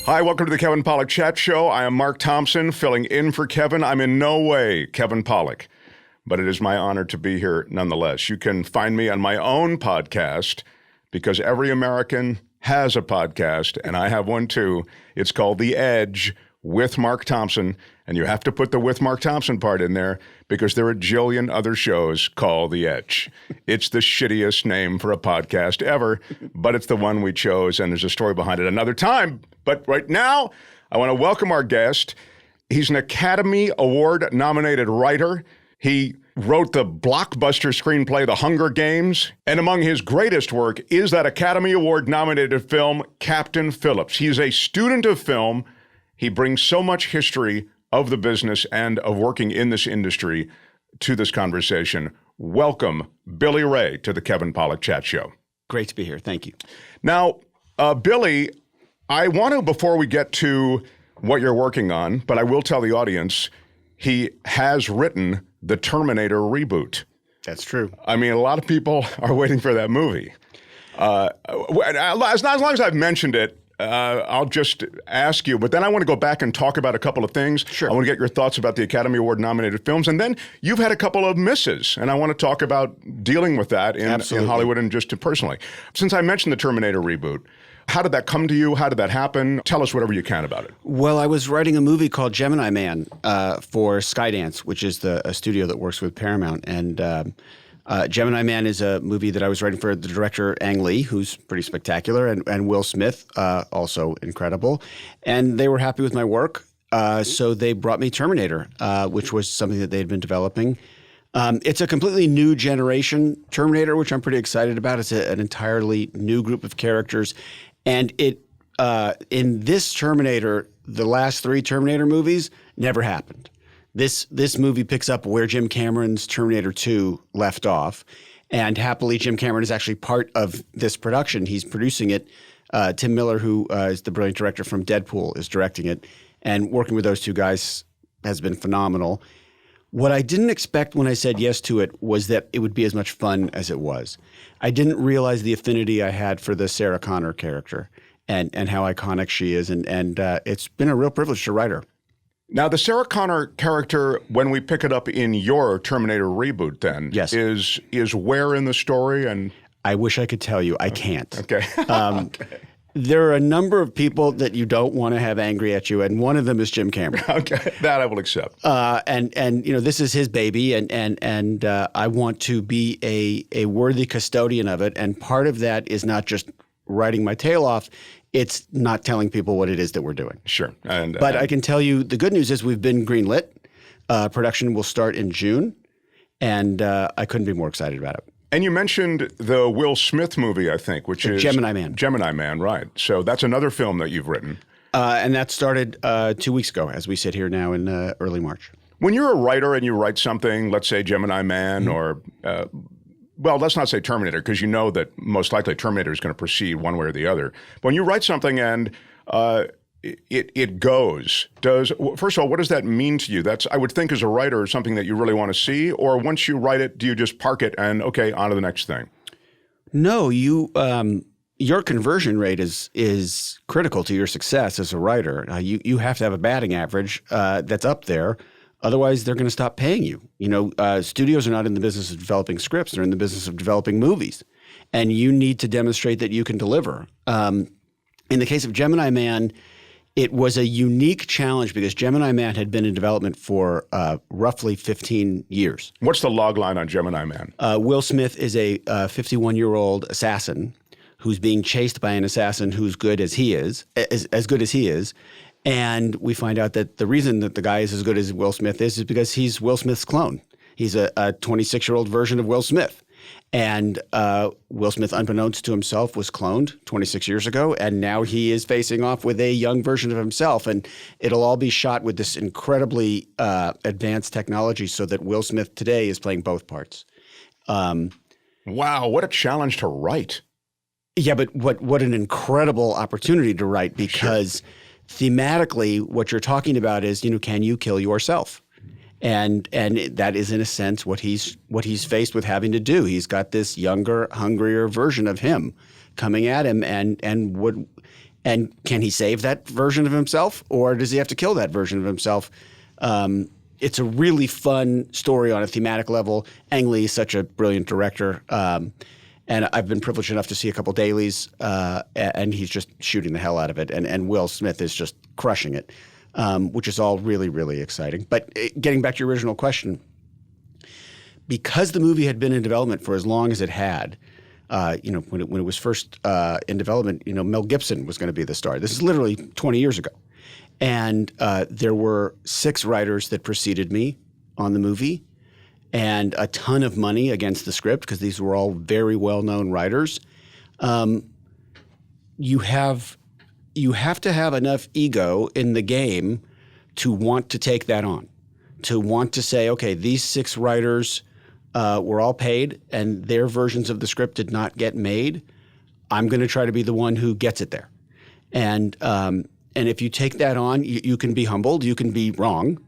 Hi, welcome to the Kevin Pollak Chat Show. I am Mark Thompson, filling in for Kevin. I'm in no way Kevin Pollak, but it is my honor to be here nonetheless. You can find me on my own podcast because every American has a podcast, and I have one too. It's called The Edge with Mark Thompson, and you have to put the with Mark Thompson part in there because there are a jillion other shows called The Edge. It's the shittiest name for a podcast ever, but it's the one we chose, and there's a story behind it another time. But right now, I want to welcome our guest. He's an Academy Award-nominated writer. He wrote the blockbuster screenplay The Hunger Games, and among his greatest work is that Academy Award-nominated film, Captain Phillips. He's a student of film. He brings so much history of the business and of working in this industry to this conversation. Welcome, Billy Ray, to the Kevin Pollak Chat Show. Great to be here. Thank you. Now, Billy, I want to, before we get to what you're working on, but I will tell the audience, he has written the Terminator reboot. That's true. I mean, a lot of people are waiting for that movie. As long as I've mentioned it, I'll just ask you, but then I want to go back and talk about a couple of things. Sure. I want to get your thoughts about the Academy Award nominated films, and then you've had a couple of misses, and I want to talk about dealing with that in Hollywood and just personally. Since I mentioned the Terminator reboot, how did that come to you? How did that happen? Tell us whatever you can about it. Well, I was writing a movie called Gemini Man for Skydance, which is a studio that works with Paramount, and Gemini Man is a movie that I was writing for the director Ang Lee, who's pretty spectacular, and Will Smith, also incredible. And they were happy with my work, so they brought me Terminator, which was something that they had been developing. It's a completely new generation Terminator, which I'm pretty excited about. It's an entirely new group of characters. And in this Terminator, the last three Terminator movies never happened. This movie picks up where Jim Cameron's Terminator 2 left off. And happily, Jim Cameron is actually part of this production. He's producing it. Tim Miller, who is the brilliant director from Deadpool, is directing it. And working with those two guys has been phenomenal. What I didn't expect when I said yes to it was that it would be as much fun as it was. I didn't realize the affinity I had for the Sarah Connor character and how iconic she is. And it's been a real privilege to write her. Now, the Sarah Connor character, when we pick it up in your Terminator reboot, then, yes, is where in the story? And I wish I could tell you. I can't. Okay. Okay. There are a number of people that you don't want to have angry at you, and one of them is Jim Cameron. Okay, that I will accept. And you know, this is his baby, and I want to be a worthy custodian of it. And part of that is not just writing my tail off. It's not telling people what it is that we're doing. Sure. But I can tell you the good news is we've been greenlit. Production will start in June, and I couldn't be more excited about it. And you mentioned the Will Smith movie, I think, which is Gemini Man. Gemini Man, right. So that's another film that you've written. And that started 2 weeks ago as we sit here now in early March. When you're a writer and you write something, let's say Gemini Man or well, let's not say Terminator, because you know that most likely Terminator is going to proceed one way or the other. But when you write something and it goes, first of all, what does that mean to you? That's, I would think, as a writer, something that you really want to see. Or once you write it, do you just park it and, okay, on to the next thing? No, your conversion rate is critical to your success as a writer. You have to have a batting average that's up there. Otherwise, they're going to stop paying you. You know, studios are not in the business of developing scripts. They're in the business of developing movies. And you need to demonstrate that you can deliver. In the case of Gemini Man, it was a unique challenge because Gemini Man had been in development for roughly 15 years. What's the log line on Gemini Man? Will Smith is a 51-year-old assassin who's being chased by an assassin who's good as he is, as good as he is. And we find out that the reason that the guy is as good as Will Smith is because he's Will Smith's clone. He's a 26-year-old version of Will Smith. And Will Smith, unbeknownst to himself, was cloned 26 years ago, and now he is facing off with a young version of himself. And it'll all be shot with this incredibly advanced technology so that Will Smith today is playing both parts. Wow, what a challenge to write. Yeah, but what an incredible opportunity to write because thematically what you're talking about is, you know, can you kill yourself? And that is, in a sense, what he's faced with having to do. He's got this younger, hungrier version of him coming at him, and And can he save that version of himself, or does he have to kill that version of himself? It's a really fun story on a thematic level. Ang Lee is such a brilliant director. And I've been privileged enough to see a couple dailies, and he's just shooting the hell out of it. And Will Smith is just crushing it, which is all really, really exciting. But getting back to your original question, because the movie had been in development for as long as it had, when it was first in development, Mel Gibson was going to be the star. This is literally 20 years ago. And there were 6 writers that preceded me on the movie, and a ton of money against the script because these were all very well-known writers. You have to have enough ego in the game to want to take that on, to want to say, okay, these 6 writers were all paid and their versions of the script did not get made. I'm going to try to be the one who gets it there. And if you take that on, you can be humbled, you can be wrong.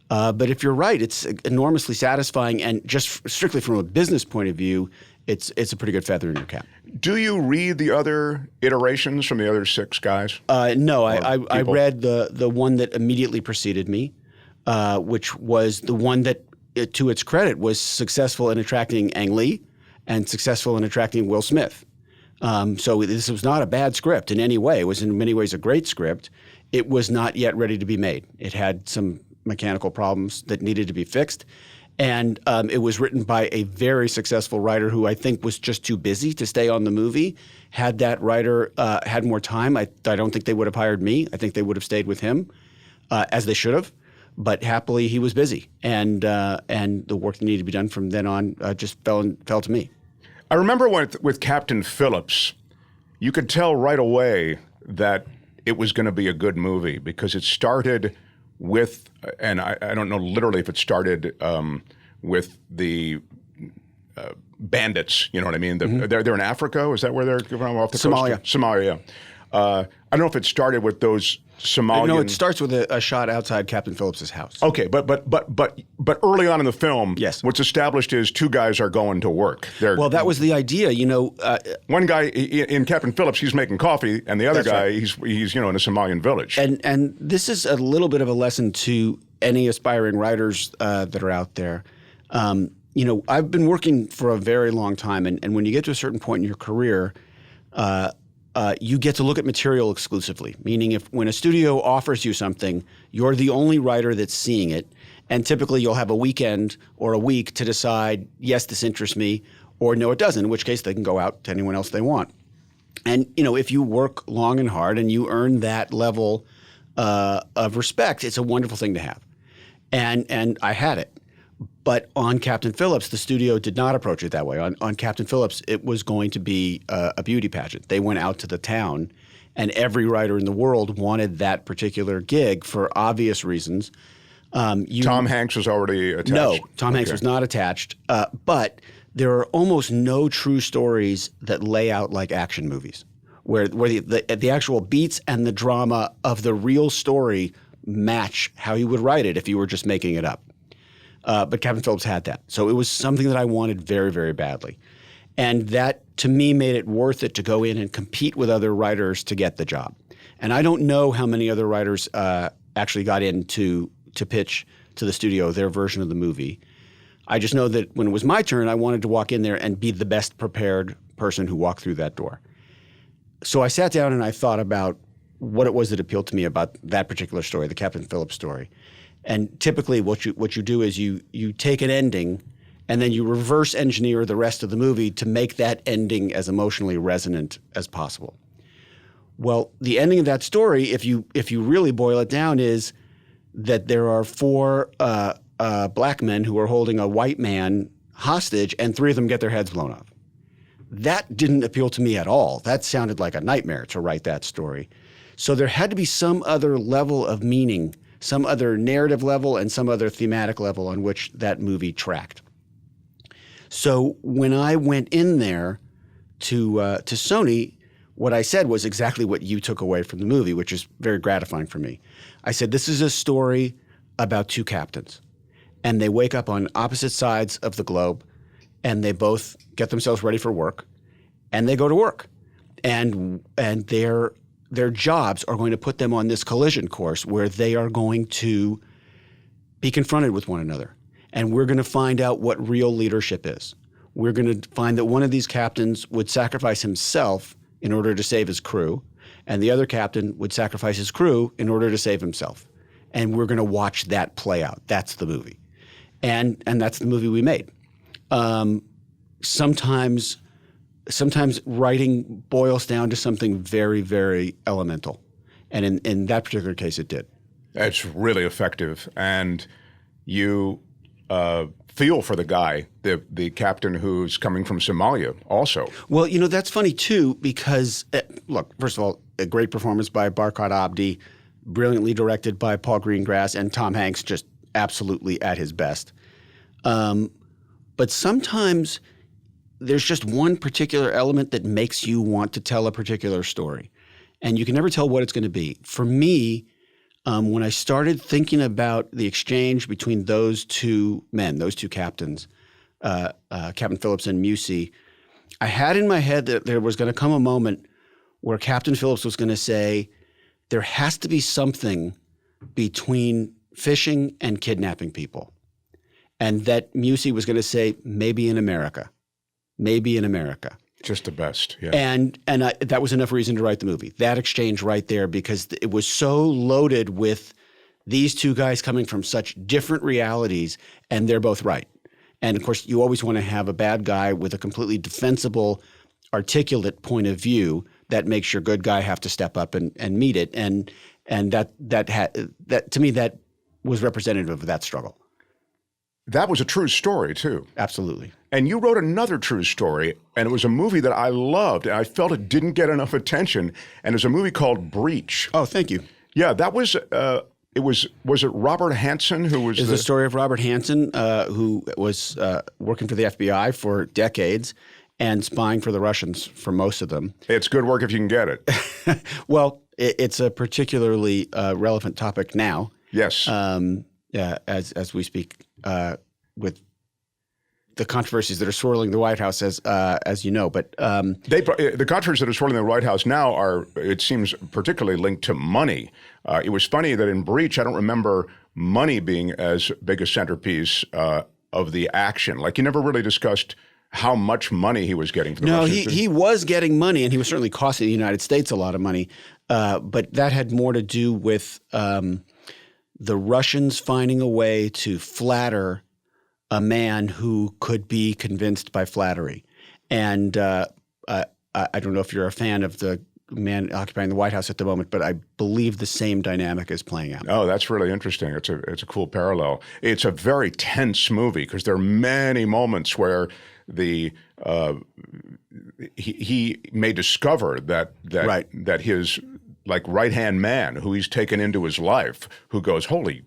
But if you're right, it's enormously satisfying. And just strictly from a business point of view, it's a pretty good feather in your cap. Do you read the other iterations from the other 6 guys? No, I read the one that immediately preceded me, which was the one that, to its credit, was successful in attracting Ang Lee and successful in attracting Will Smith. So this was not a bad script in any way. It was in many ways a great script. It was not yet ready to be made. It had some mechanical problems that needed to be fixed. And it was written by a very successful writer who I think was just too busy to stay on the movie. Had that writer had more time, I don't think they would have hired me. I think they would have stayed with him, as they should have. But happily, he was busy. And the work that needed to be done from then on just fell to me. I remember with Captain Phillips, you could tell right away that it was going to be a good movie because it started with, and I don't know literally if it started with the bandits, you know what I mean? They're in Africa? Is that where they're from? Off the Somalia. Coast? Somalia. I don't know if it started with those Somalian. No, it starts with a shot outside Captain Phillips' house. Okay, but early on in the film, yes, what's established is 2 guys are going to work. Well, that was the idea, one guy in Captain Phillips, he's making coffee, and the other guy, right. he's in a Somalian village. And this is a little bit of a lesson to any aspiring writers that are out there. I've been working for a very long time, and when you get to a certain point in your career, you get to look at material exclusively, meaning when a studio offers you something, you're the only writer that's seeing it. And typically you'll have a weekend or a week to decide, yes, this interests me, or no, it doesn't, in which case they can go out to anyone else they want. And, if you work long and hard and you earn that level of respect, it's a wonderful thing to have. And I had it. But on Captain Phillips, the studio did not approach it that way. On Captain Phillips, it was going to be a beauty pageant. They went out to the town, and every writer in the world wanted that particular gig for obvious reasons. Tom Hanks was already attached? No, Tom Hanks was not attached. But there are almost no true stories that lay out like action movies, where the actual beats and the drama of the real story match how you would write it if you were just making it up. But Captain Phillips had that. So it was something that I wanted very, very badly. And that, to me, made it worth it to go in and compete with other writers to get the job. And I don't know how many other writers actually got in to pitch to the studio their version of the movie. I just know that when it was my turn, I wanted to walk in there and be the best prepared person who walked through that door. So I sat down and I thought about what it was that appealed to me about that particular story, the Captain Phillips story. And typically what you do is you take an ending and then you reverse engineer the rest of the movie to make that ending as emotionally resonant as possible. Well, the ending of that story, if you really boil it down, is that there are 4 black men who are holding a white man hostage, and 3 of them get their heads blown off. That didn't appeal to me at all. That sounded like a nightmare to write that story. So there had to be some other level of meaning, some other narrative level and some other thematic level on which that movie tracked. So when I went in there to Sony, what I said was exactly what you took away from the movie, which is very gratifying for me. I said, this is a story about 2 captains, and they wake up on opposite sides of the globe, and they both get themselves ready for work, and they go to work. And their jobs are going to put them on this collision course where they are going to be confronted with one another. And we're going to find out what real leadership is. We're going to find that one of these captains would sacrifice himself in order to save his crew, and the other captain would sacrifice his crew in order to save himself. And we're going to watch that play out. That's the movie. And that's the movie we made. Sometimes writing boils down to something very, very elemental. And in that particular case, it did. It's really effective. And you feel for the guy, the captain who's coming from Somalia also. Well, that's funny too, because, look, first of all, a great performance by Barkhad Abdi, brilliantly directed by Paul Greengrass, and Tom Hanks just absolutely at his best. But sometimes there's just one particular element that makes you want to tell a particular story. And you can never tell what it's going to be. For me, when I started thinking about the exchange between those two men, those two captains, Captain Phillips and Musey, I had in my head that there was going to come a moment where Captain Phillips was going to say, there has to be something between fishing and kidnapping people. And that Musey was going to say, maybe in America. Maybe in America. Just the best, yeah. And that was enough reason to write the movie. That exchange right there, because it was so loaded with these two guys coming from such different realities, and they're both right. And of course, you always want to have a bad guy with a completely defensible, articulate point of view that makes your good guy have to step up and meet it. And that to me, that was representative of that struggle. That was a true story, too. Absolutely. And you wrote another true story, and it was a movie that I loved, and I felt it didn't get enough attention, and it was a movie called Breach. Oh, thank you. Yeah, that was, was it Robert Hansen who was It's the story of Robert Hansen, who was working for the FBI for decades and spying for the Russians for most of them. It's good work if you can get it. Well, it's a particularly relevant topic now. Yes. As we speak, with the controversies that are swirling the White House, as you know. But the controversies that are swirling the White House now are, it seems, particularly linked to money. It was funny that in Breach, I don't remember money being as big a centerpiece of the action. Like, you never really discussed how much money he was getting from the Russians. No, he was getting money, and he was certainly costing the United States a lot of money. But that had more to do with the Russians finding a way to flatter a man who could be convinced by flattery. And I don't know if you're a fan of the man occupying the White House at the moment, but I believe the same dynamic is playing out. Oh, that's really interesting. It's a cool parallel. It's a very tense movie because there are many moments where he may discover that Right. that his right-hand man who he's taken into his life, who goes, holy,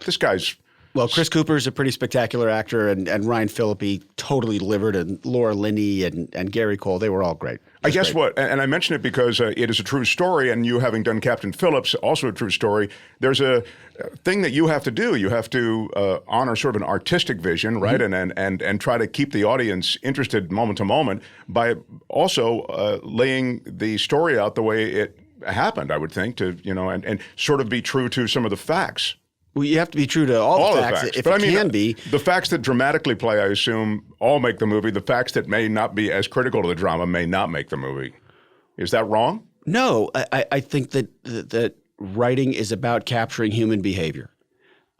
this guy's... Well, Chris Cooper is a pretty spectacular actor, and Ryan Phillippe totally delivered, and Laura Linney and Gary Cole, they were all great. I guess what, and I mention it because it is a true story, and you having done Captain Phillips, also a true story, there's a thing that you have to do. You have to honor sort of an artistic vision, right? Mm-hmm. And try to keep the audience interested moment to moment by also laying the story out the way it happened, I would think, and sort of be true to some of the facts. Well, you have to be true to all the facts. If but it can be. The facts that dramatically play, I assume, all make the movie. The facts that may not be as critical to the drama may not make the movie. Is that wrong? No, I think that writing is about capturing human behavior.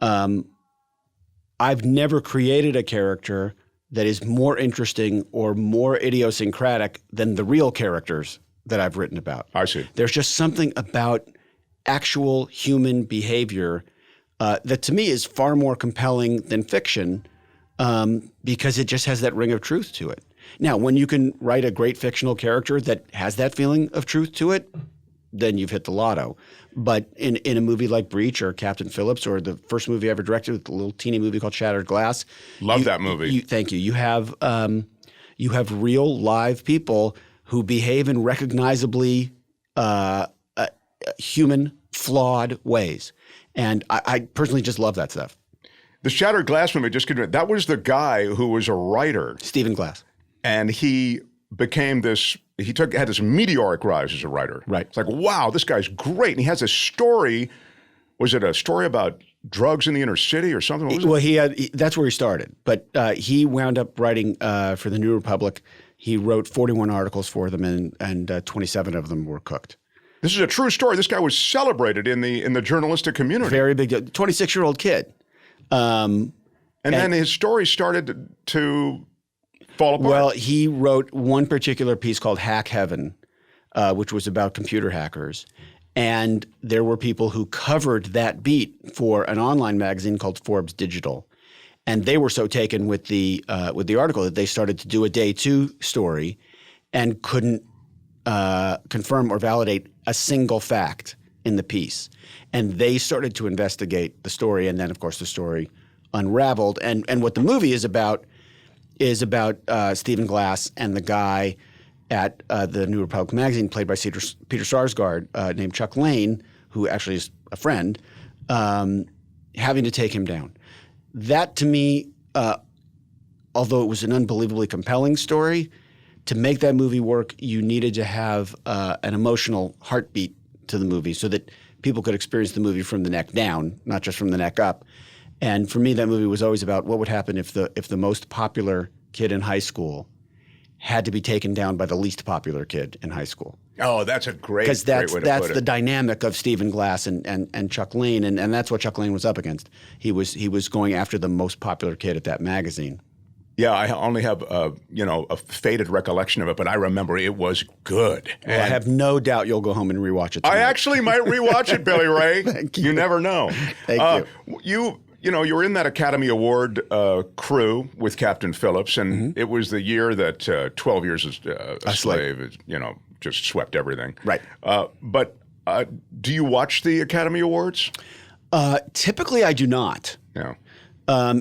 I've never created a character that is more interesting or more idiosyncratic than the real characters that I've written about. I see. There's just something about actual human behavior that to me is far more compelling than fiction because it just has that ring of truth to it. Now, when you can write a great fictional character that has that feeling of truth to it, then you've hit the lotto. But in a movie like Breach or Captain Phillips or the first movie I ever directed, a little teeny movie called Shattered Glass. Love that movie. Thank you. You have real live people who behave in recognizably human, flawed ways. And I personally just love that stuff. The Shattered Glass movie, that was the guy who was a writer. Stephen Glass. And he became this. Had this meteoric rise as a writer. Right. It's like, wow, this guy's great, and he has a story. Was it a story about drugs in the inner city or something? What was it? That's where he started. But he wound up writing for the New Republic. He wrote 41 articles for them, and 27 of them were cooked. This is a true story. This guy was celebrated in the journalistic community. Very big deal. 26-year-old kid. And then his story started to fall apart. Well, he wrote one particular piece called Hack Heaven, which was about computer hackers. And there were people who covered that beat for an online magazine called Forbes Digital. And they were so taken with the article that they started to do a day two story and couldn't confirm or validate a single fact in the piece. And they started to investigate the story. And then, of course, the story unraveled. And what the movie is about Stephen Glass and the guy at the New Republic magazine, played by Peter Sarsgaard, named Chuck Lane, who actually is a friend, having to take him down. That, to me, although it was an unbelievably compelling story, to make that movie work, you needed to have an emotional heartbeat to the movie so that people could experience the movie from the neck down, not just from the neck up. And for me, that movie was always about what would happen if the most popular kid in high school had to be taken down by the least popular kid in high school. Oh, that's a great way to put it. Because that's the dynamic of Stephen Glass and Chuck Lane, and that's what Chuck Lane was up against. He was going after the most popular kid at that magazine. Yeah, I only have a faded recollection of it, but I remember it was good. Well, I have no doubt you'll go home and rewatch it tonight. I actually might rewatch it, Billy Ray. Thank you. You never know. Thank you. You were in that Academy Award crew with Captain Phillips, and it was the year that 12 Years a Slave, just swept everything. Right. But do you watch the Academy Awards? Typically, I do not. Yeah.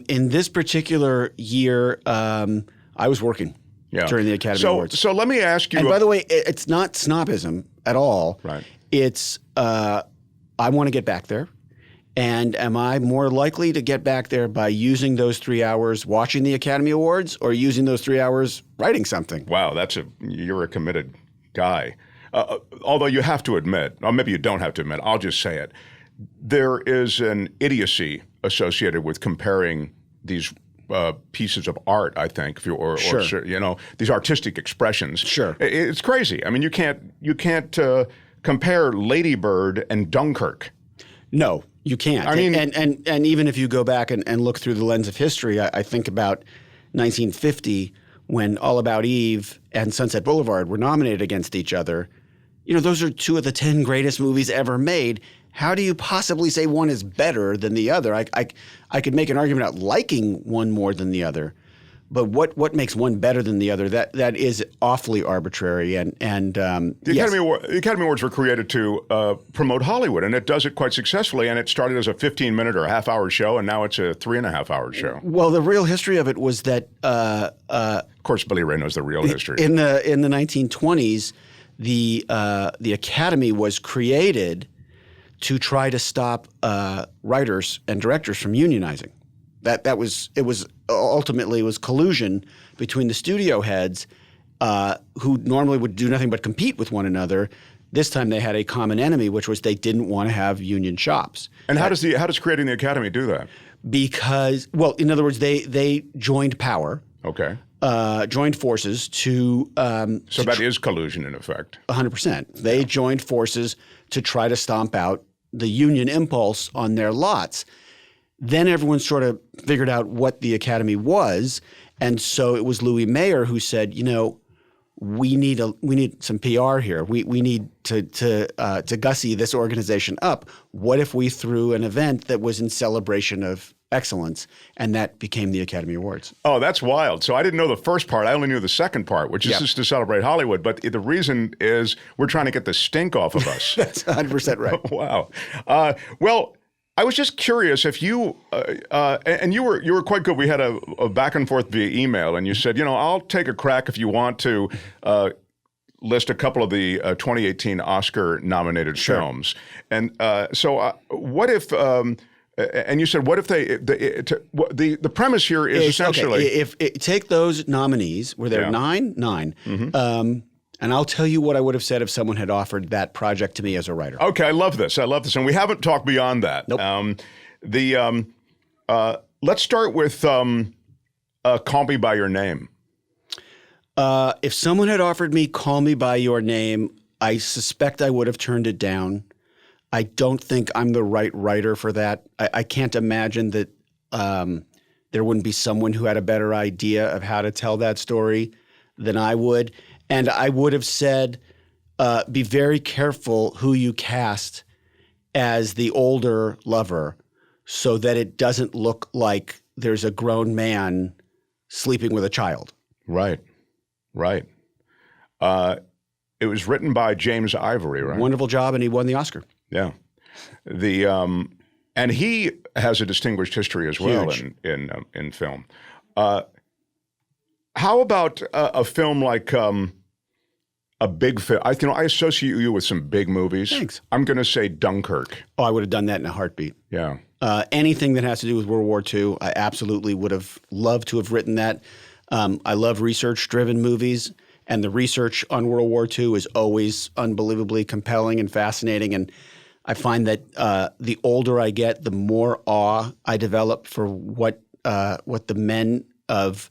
In this particular year, I was working during the Academy Awards. So let me ask you. And by the way, it's not snobism at all. Right. It's I want to get back there. And am I more likely to get back there by using those 3 hours watching the Academy Awards or using those 3 hours writing something? Wow, you're a committed guy. Although you have to admit, or maybe you don't have to admit, I'll just say it, there is an idiocy associated with comparing these pieces of art, I think, or these artistic expressions. Sure. It's crazy. I mean, you can't compare Lady Bird and Dunkirk. No, you can't. I mean, and even if you go back and look through the lens of history, I think about 1950 when All About Eve and Sunset Boulevard were nominated against each other. Those are two of the 10 greatest movies ever made. How do you possibly say one is better than the other? I could make an argument out liking one more than the other, but what makes one better than the other? That is awfully arbitrary. And the Academy Awards were created to promote Hollywood, and it does it quite successfully. And it started as a 15-minute or a half-hour show, and now it's a 3.5-hour show. Well, the real history of it was that, of course, Billy Ray knows the real history. In the 1920s, the Academy was created to try to stop writers and directors from unionizing. It was ultimately collusion between the studio heads who normally would do nothing but compete with one another. This time they had a common enemy, which was they didn't want to have union shops. And how does creating the Academy do that? Because, well, in other words, they joined power. Okay. Joined forces to so that is collusion in effect. 100%. They joined forces to try to stomp out the union impulse on their lots. Then everyone sort of figured out what the Academy was, and so it was Louis Mayer who said, we need some PR here. We need to gussy this organization up. What if we threw an event that was in celebration of excellence, and that became the Academy Awards. Oh, that's wild. So I didn't know the first part. I only knew the second part, which is just to celebrate Hollywood. But the reason is we're trying to get the stink off of us. That's 100% right. Wow. Well, I was just curious if you and you were quite good. We had a back and forth via email, and you said, I'll take a crack if you want to list a couple of the 2018 Oscar-nominated films. And so what if And you said, what if the premise here is essentially take those nominees, were there nine? Mm-hmm. And I'll tell you what I would have said if someone had offered that project to me as a writer. Okay, I love this. And we haven't talked beyond that. Nope. Let's start with Call Me by Your Name. If someone had offered me Call Me by Your Name, I suspect I would have turned it down. I don't think I'm the right writer for that. I can't imagine that there wouldn't be someone who had a better idea of how to tell that story than I would. And I would have said, be very careful who you cast as the older lover so that it doesn't look like there's a grown man sleeping with a child. Right. It was written by James Ivory, right? Wonderful job, and he won the Oscar. Yeah. And he has a distinguished history as well in film. How about a film like a big film? I associate you with some big movies. Thanks. I'm going to say Dunkirk. Oh, I would have done that in a heartbeat. Yeah. Anything that has to do with World War II, I absolutely would have loved to have written that. I love research-driven movies, and the research on World War II is always unbelievably compelling and fascinating. And I find that the older I get, the more awe I develop for what the men of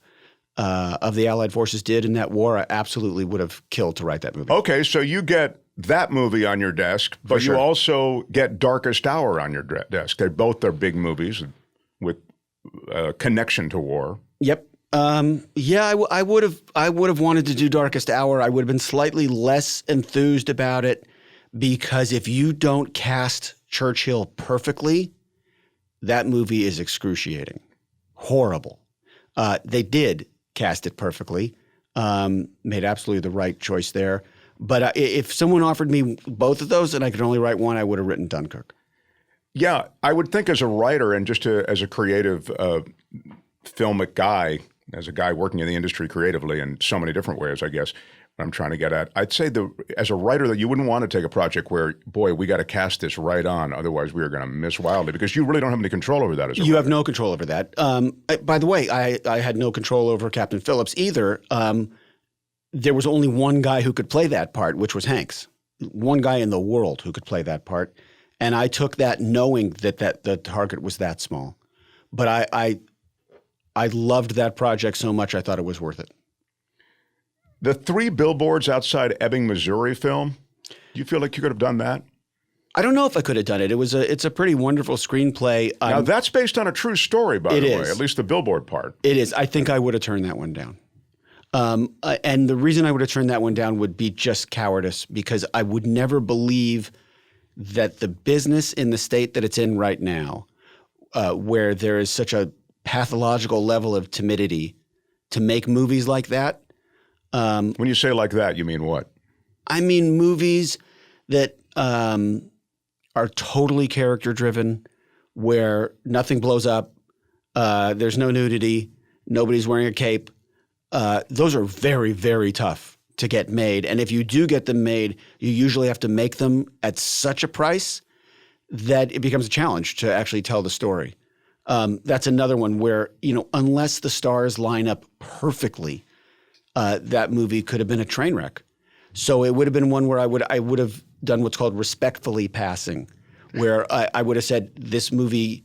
the Allied forces did in that war. I absolutely would have killed to write that movie. Okay, so you get that movie on your desk, but you also get Darkest Hour on your desk. They both are big movies with connection to war. Yep. I would have wanted to do Darkest Hour. I would have been slightly less enthused about it because if you don't cast Churchill perfectly, that movie is excruciating, horrible. They did cast it perfectly, made absolutely the right choice there. But if someone offered me both of those and I could only write one, I would have written Dunkirk. Yeah, I would think as a writer and just as a creative filmic guy, as a guy working in the industry creatively in so many different ways, I guess, what I'm trying to get at, I'd say as a writer that you wouldn't want to take a project where, boy, we got to cast this right on, otherwise we are going to miss wildly, because you really don't have any control over that as a writer. You have no control over that. By the way, I had no control over Captain Phillips either. There was only one guy who could play that part, which was Hanks. One guy in the world who could play that part. And I took that knowing that the target was that small. But I loved that project so much I thought it was worth it. The Three Billboards Outside Ebbing, Missouri film, do you feel like you could have done that? I don't know if I could have done it. It's a pretty wonderful screenplay. Now, that's based on a true story, by the way, is. At least the Billboard part. It is. I think I would have turned that one down. And the reason I would have turned that one down would be just cowardice, because I would never believe that the business in the state that it's in right now, where there is such a pathological level of timidity, to make movies like that. When you say like that, you mean what? I mean movies that are totally character-driven, where nothing blows up, there's no nudity, nobody's wearing a cape. Those are very, very tough to get made. And if you do get them made, you usually have to make them at such a price that it becomes a challenge to actually tell the story. That's another one where, unless the stars line up perfectly, that movie could have been a train wreck. So it would have been one where I would have done what's called respectfully passing, where I would have said, this movie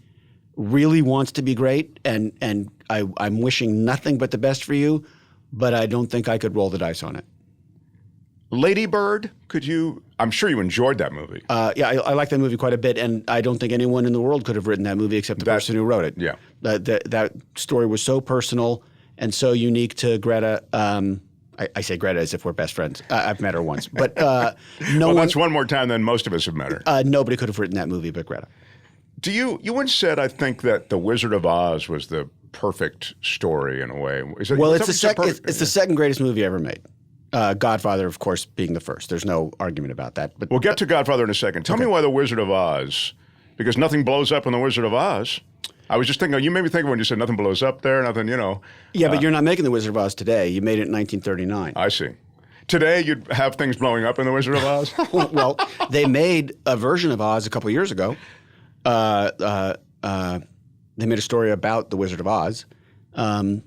really wants to be great, and I'm wishing nothing but the best for you, but I don't think I could roll the dice on it. Lady Bird, I'm sure you enjoyed that movie. Yeah, I like that movie quite a bit, and I don't think anyone in the world could have written that movie except the person who wrote it. Yeah. That story was so personal and so unique to Greta. I say Greta as if we're best friends. I've met her once. But that's one more time than most of us have met her. Nobody could have written that movie but Greta. You once said, I think, that The Wizard of Oz was the perfect story in a way. It's the second greatest movie ever made. Godfather, of course, being the first. There's no argument about that. But we'll get to Godfather in a second. Tell me why The Wizard of Oz, because nothing blows up in The Wizard of Oz. I was just thinking, you made me think when you said nothing blows up there, nothing, Yeah, but you're not making The Wizard of Oz today. You made it in 1939. I see. Today, you'd have things blowing up in The Wizard of Oz? Well, they made a version of Oz a couple years ago. they made a story about The Wizard of Oz. I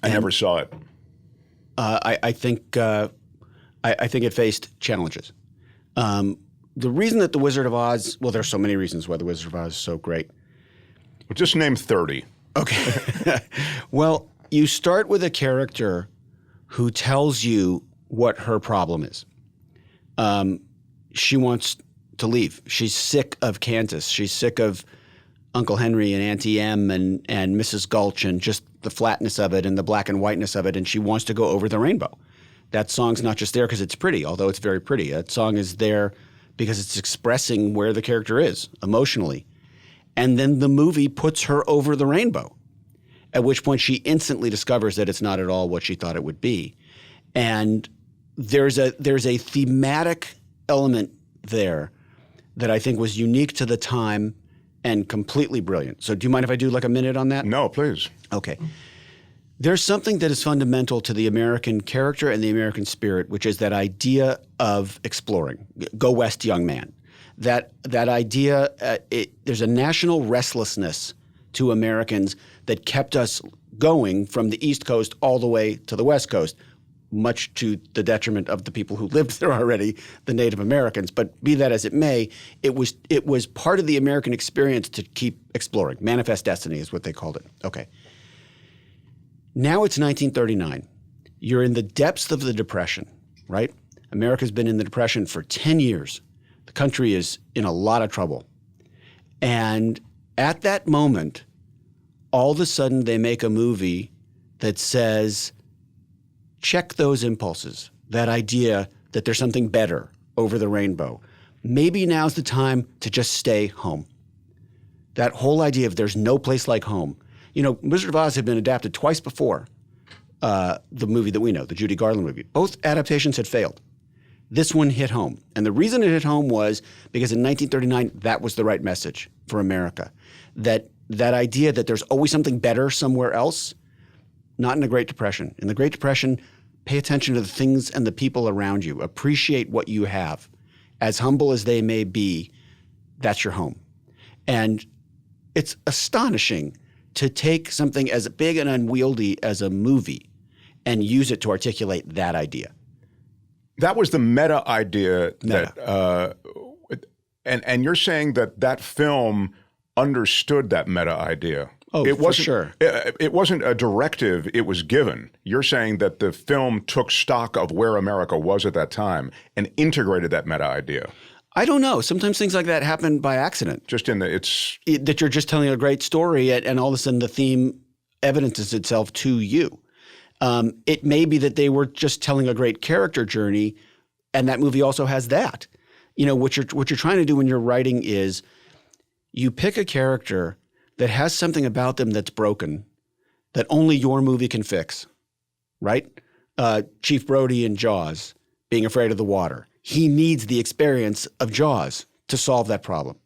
never saw it. I think it faced challenges. The reason that The Wizard of Oz, well, there's so many reasons why The Wizard of Oz is so great. Well, just name 30. Okay. Well, you start with a character who tells you what her problem is. She wants to leave. She's sick of Kansas. She's sick of Uncle Henry and Auntie Em and Mrs. Gulch and just the flatness of it and the black and whiteness of it, and she wants to go over the rainbow. That song's not just there because it's pretty, although it's very pretty. That song is there because it's expressing where the character is emotionally. And then the movie puts her over the rainbow, at which point she instantly discovers that it's not at all what she thought it would be. And there's a thematic element there that I think was unique to the time and completely brilliant. So do you mind if I do like a minute on that? No, please. Okay. There's something that is fundamental to the American character and the American spirit, which is that idea of exploring. Go west, young man. That idea, there's a national restlessness to Americans that kept us going from the East Coast all the way to the West Coast, much to the detriment of the people who lived there already, the Native Americans. But be that as it may, it was part of the American experience to keep exploring. Manifest destiny is what they called it. Okay. Now it's 1939. You're in the depths of the Depression, right? America's been in the Depression for 10 years. The country is in a lot of trouble. And at that moment, all of a sudden they make a movie that says, check those impulses, that idea that there's something better over the rainbow. Maybe now's the time to just stay home. That whole idea of there's no place like home. You know, Wizard of Oz had been adapted twice before the movie that we know, the Judy Garland movie. Both adaptations had failed. This one hit home. And the reason it hit home was because in 1939, that was the right message for America. That idea that there's always something better somewhere else, not in the Great Depression. In the Great Depression, pay attention to the things and the people around you. Appreciate what you have. As humble as they may be, that's your home. And it's astonishing to take something as big and unwieldy as a movie and use it to articulate that idea. That was the meta idea. And you're saying that film understood that meta idea. Oh, for sure. It wasn't a directive, it was given. You're saying that the film took stock of where America was at that time and integrated that meta idea. I don't know. Sometimes things like that happen by accident. Just that you're just telling a great story and all of a sudden the theme evidences itself to you. It may be that they were just telling a great character journey, and that movie also has that. You know, what you're trying to do when you're writing is you pick a character that has something about them that's broken that only your movie can fix, right? Chief Brody in Jaws, being afraid of the water. He needs the experience of Jaws to solve that problem.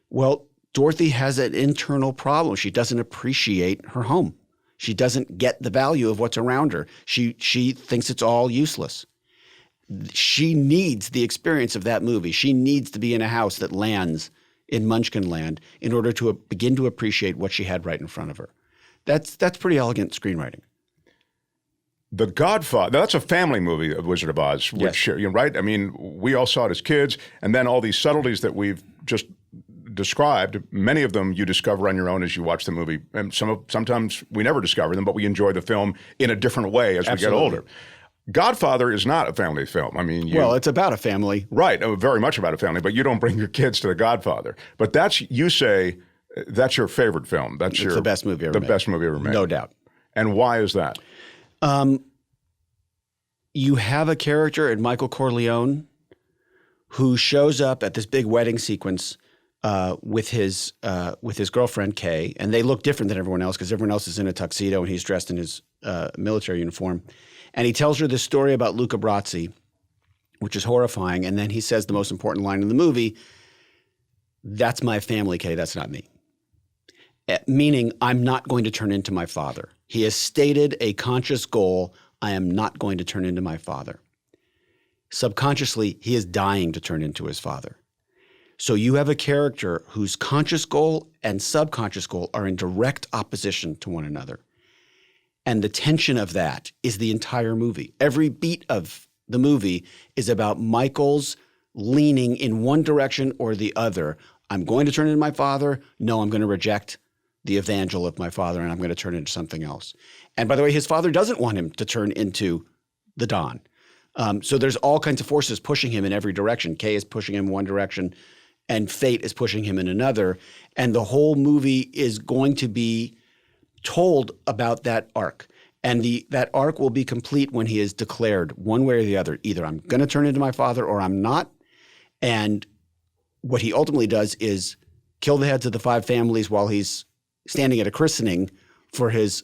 Well, Dorothy has an internal problem. She doesn't appreciate her home. She doesn't get the value of what's around her. She thinks it's all useless. She needs the experience of that movie. She needs to be in a house that lands in Munchkin Land in order to begin to appreciate what she had right in front of her. That's pretty elegant screenwriting. The Godfather, that's a family movie of Wizard of Oz, which, yes. Right? I mean, we all saw it as kids, and then all these subtleties that we've just described, many of them you discover on your own as you watch the movie. And sometimes we never discover them, but we enjoy the film in a different way as Absolutely. we get older. Godfather is not a family film. I mean, well, it's about a family. Right, very much about a family, but you don't bring your kids to The Godfather. But you say that's your favorite film. It's the best movie ever made. The best movie ever made. No doubt. And why is that? You have a character in Michael Corleone who shows up at this big wedding sequence with his girlfriend Kay, and they look different than everyone else because everyone else is in a tuxedo and he's dressed in his military uniform. And he tells her this story about Luca Brasi, which is horrifying. And then he says the most important line in the movie, "That's my family, Kay, that's not me." Meaning, I'm not going to turn into my father. He has stated a conscious goal, I am not going to turn into my father. Subconsciously, he is dying to turn into his father. So you have a character whose conscious goal and subconscious goal are in direct opposition to one another. And the tension of that is the entire movie. Every beat of the movie is about Michael's leaning in one direction or the other. I'm going to turn into my father. No, I'm going to reject the evangel of my father, and I'm going to turn into something else. And by the way, his father doesn't want him to turn into the Don. So there's all kinds of forces pushing him in every direction. Kay is pushing him in one direction, and fate is pushing him in another. And the whole movie is going to be told about that arc. And that arc will be complete when he is declared one way or the other. Either I'm going to turn into my father or I'm not. And what he ultimately does is kill the heads of the 5 families while he's standing at a christening for his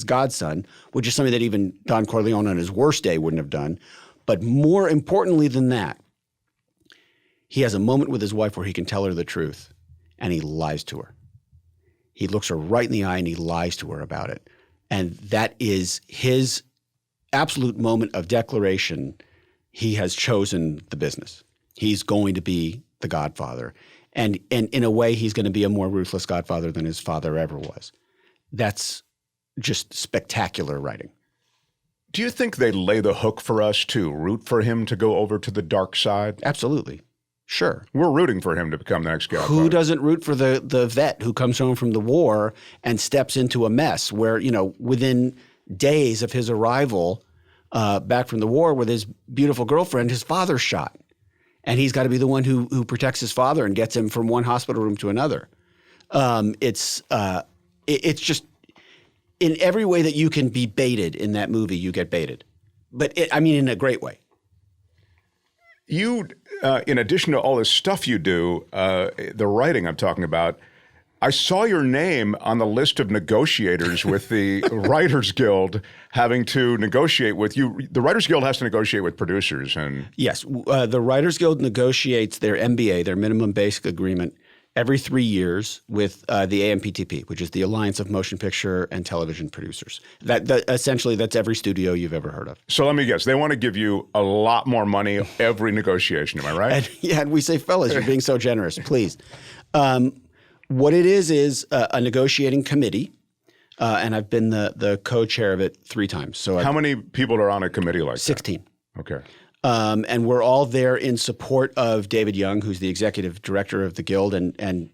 godson, which is something that even Don Corleone on his worst day wouldn't have done. But more importantly than that, he has a moment with his wife where he can tell her the truth, and he lies to her. He looks her right in the eye and he lies to her about it. And that is his absolute moment of declaration. He has chosen the business. He's going to be the Godfather. And in a way, he's going to be a more ruthless Godfather than his father ever was. That's just spectacular writing. Do you think they lay the hook for us to root for him to go over to the dark side? Absolutely. Sure. We're rooting for him to become the next Godfather. Who doesn't root for the vet who comes home from the war and steps into a mess where, within days of his arrival back from the war with his beautiful girlfriend, his father's shot. And he's got to be the one who protects his father and gets him from one hospital room to another. It's just in every way that you can be baited in that movie, you get baited. But in a great way. You, in addition to all this stuff you do, the writing I'm talking about, I saw your name on the list of negotiators with the Writers Guild having to negotiate with you. The Writers Guild has to negotiate with producers. And yes, the Writers Guild negotiates their MBA, their minimum basic agreement, every 3 years with the AMPTP, which is the Alliance of Motion Picture and Television Producers. That essentially, that's every studio you've ever heard of. So let me guess, they want to give you a lot more money every negotiation, am I right? And we say, fellas, you're being so generous, please. What it is a negotiating committee, and I've been the co-chair of it 3 times. So how many people are on a committee like 16. that? 16. Okay. And we're all there in support of David Young, who's the executive director of the Guild and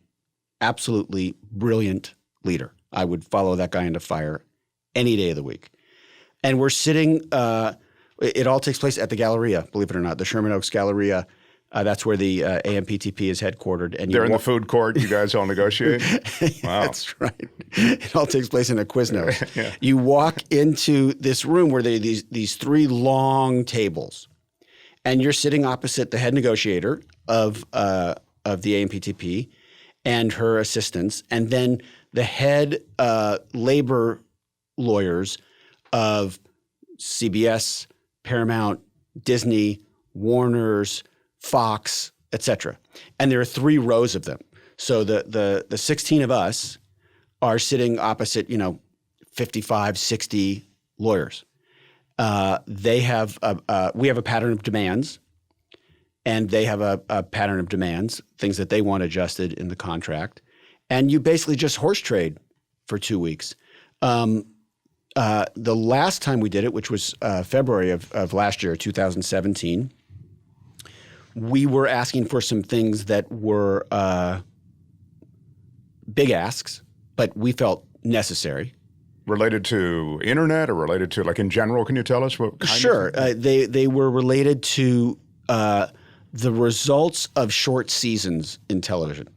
absolutely brilliant leader. I would follow that guy into fire any day of the week. And we're sitting it all takes place at the Galleria, believe it or not, the Sherman Oaks Galleria. That's where the AMPTP is headquartered. And they're in the food court. You guys all negotiate? Wow. That's right. It all takes place in a Quiznos. Yeah. You walk into this room where there are these 3 long tables. And you're sitting opposite the head negotiator of the AMPTP and her assistants, and then the head labor lawyers of CBS, Paramount, Disney, Warner's, Fox, etc. And there are 3 rows of them. So the 16 of us are sitting opposite, 55, 60 lawyers. We have a pattern of demands, and they have a pattern of demands, things that they want adjusted in the contract. And you basically just horse trade for 2 weeks. The last time we did it, which was February of last year, 2017, we were asking for some things that were big asks, but we felt necessary. Related to internet or related to, like, in general, can you tell us what kind Sure. of They were related to the results of short seasons in television.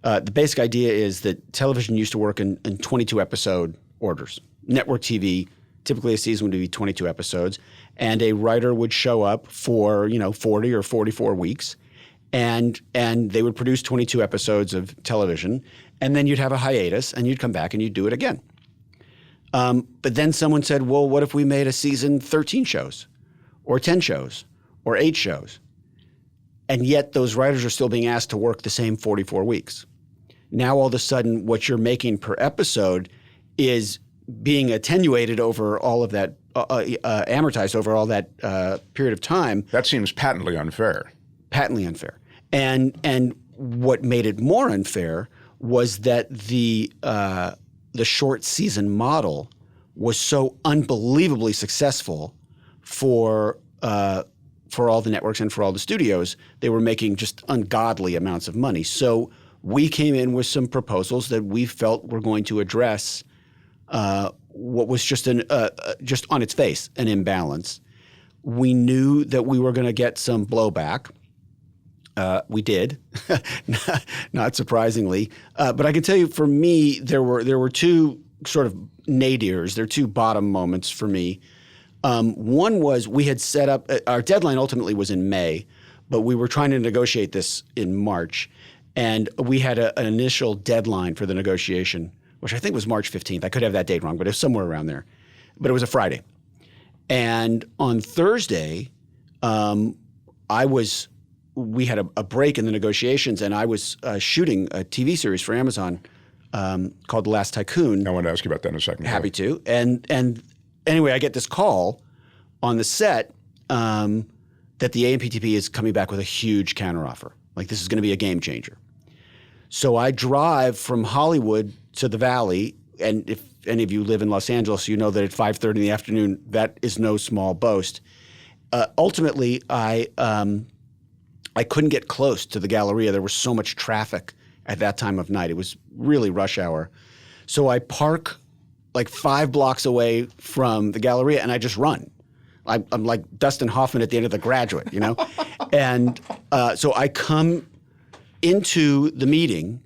The basic idea is that television used to work in 22-episode orders. Network TV, typically a season would be 22 episodes, and a writer would show up for 40 or 44 weeks, and they would produce 22 episodes of television, and then you'd have a hiatus, and you'd come back and you'd do it again. But then someone said, well, what if we made a season 13 shows or 10 shows or 8 shows? And yet those writers are still being asked to work the same 44 weeks. Now all of a sudden what you're making per episode is being attenuated over all of that, amortized over all that period of time. That seems patently unfair. Patently unfair. And what made it more unfair was that the short season model was so unbelievably successful for all the networks and for all the studios. They were making just ungodly amounts of money. So we came in with some proposals that we felt were going to address what was just on its face an imbalance. We knew that we were going to get some blowback. We did, not surprisingly. But I can tell you, for me, there were two sort of nadirs. There are two bottom moments for me. One was we had set up – our deadline ultimately was in May, but we were trying to negotiate this in March. And we had an initial deadline for the negotiation, which I think was March 15th. I could have that date wrong, but it was somewhere around there. But it was a Friday. And on Thursday, we had a break in the negotiations, and I was shooting a TV series for Amazon called Last Tycoon. I want to ask you about that in a second. Happy to. And anyway, I get this call on the set that the AMPTP is coming back with a huge counteroffer. Like, this is going to be a game changer. So I drive from Hollywood to the Valley, and if any of you live in Los Angeles, you know that at 5:30 in the afternoon, that is no small boast. Ultimately, I couldn't get close to the Galleria. There was so much traffic at that time of night. It was really rush hour. So I park like 5 blocks away from the Galleria, and I just run. I'm like Dustin Hoffman at the end of The Graduate, you know? And so I come into the meeting,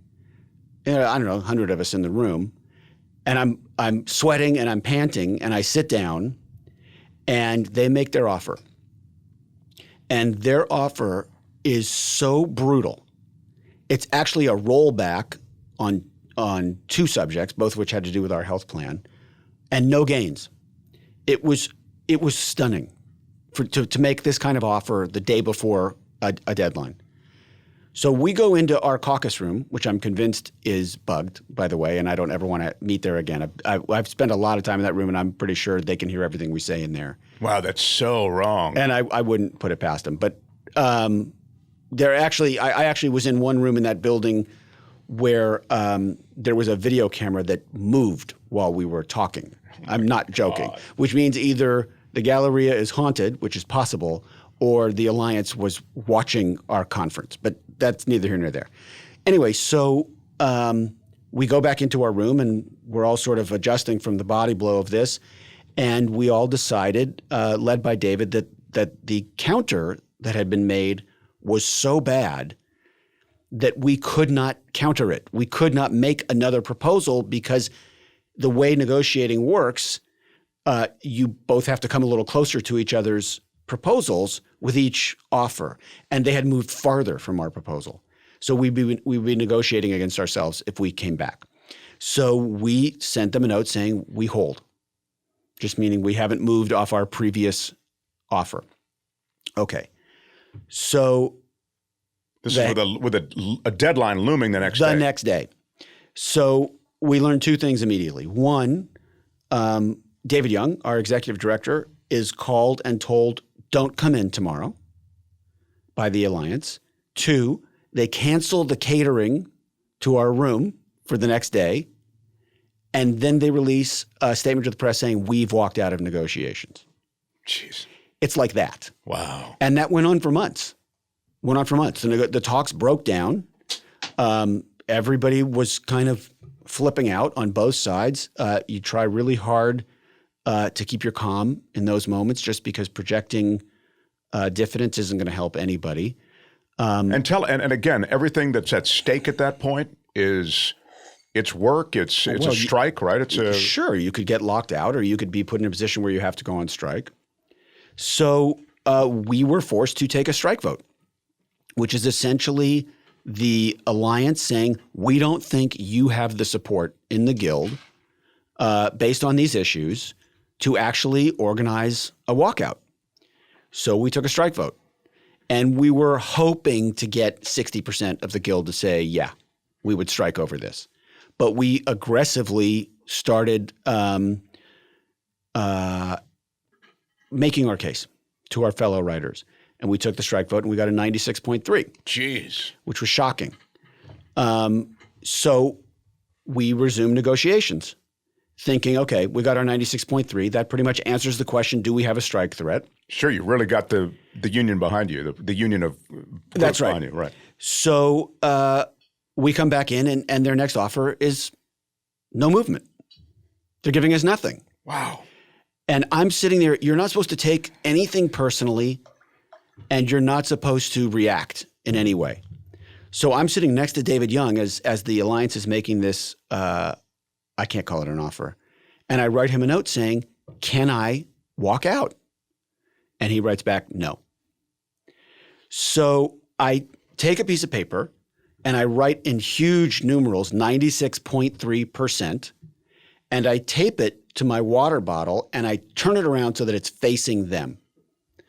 I don't know, 100 of us in the room, and I'm sweating and I'm panting, and I sit down, and they make their offer. And their offer is so brutal. It's actually a rollback on 2 subjects, both of which had to do with our health plan, and no gains. It was stunning to make this kind of offer the day before a deadline. So we go into our caucus room, which I'm convinced is bugged, by the way, and I don't ever want to meet there again. I've spent a lot of time in that room, and I'm pretty sure they can hear everything we say in there. Wow, that's so wrong. And I wouldn't put it past them. But I actually was in one room in that building where there was a video camera that moved while we were talking. I'm not joking, which means either the Galleria is haunted, which is possible, or the Alliance was watching our conference. But that's neither here nor there. Anyway, so we go back into our room, and we're all sort of adjusting from the body blow of this. And we all decided, led by David, that the counter that had been made was so bad that we could not counter it. We could not make another proposal because the way negotiating works, you both have to come a little closer to each other's proposals with each offer. And they had moved farther from our proposal. So we'd be negotiating against ourselves if we came back. So we sent them a note saying we hold, just meaning we haven't moved off our previous offer. Okay. So this is with a deadline looming the next day. The next day. So we learned 2 things immediately. One, David Young, our executive director, is called and told, don't come in tomorrow by the Alliance. 2, they cancel the catering to our room for the next day. And then they release a statement to the press saying, we've walked out of negotiations. Jeez. It's like that. Wow. And that went on for months. The talks broke down. Everybody was kind of flipping out on both sides. You try really hard to keep your calm in those moments, just because projecting diffidence isn't going to help anybody. And again, everything that's at stake at that point is it's work. It's a strike, right? Sure, you could get locked out, or you could be put in a position where you have to go on strike. So we were forced to take a strike vote, which is essentially the Alliance saying, we don't think you have the support in the Guild based on these issues to actually organize a walkout. So we took a strike vote. And we were hoping to get 60% of the Guild to say, yeah, we would strike over this. But we aggressively started making our case to our fellow writers. And we took the strike vote and we got a 96.3, Jeez. which was shocking. So we resumed negotiations thinking, okay, we got our 96.3. That pretty much answers the question, do we have a strike threat? Sure, you really got the union behind you, the union of That's right. behind you, right. So we come back in and their next offer is no movement. They're giving us nothing. Wow. And I'm sitting there, you're not supposed to take anything personally and you're not supposed to react in any way. So I'm sitting next to David Young as the alliance is making this, I can't call it an offer. And I write him a note saying, can I walk out? And he writes back, no. So I take a piece of paper and I write in huge numerals, 96.3%, and I tape it to my water bottle and I turn it around so that it's facing them.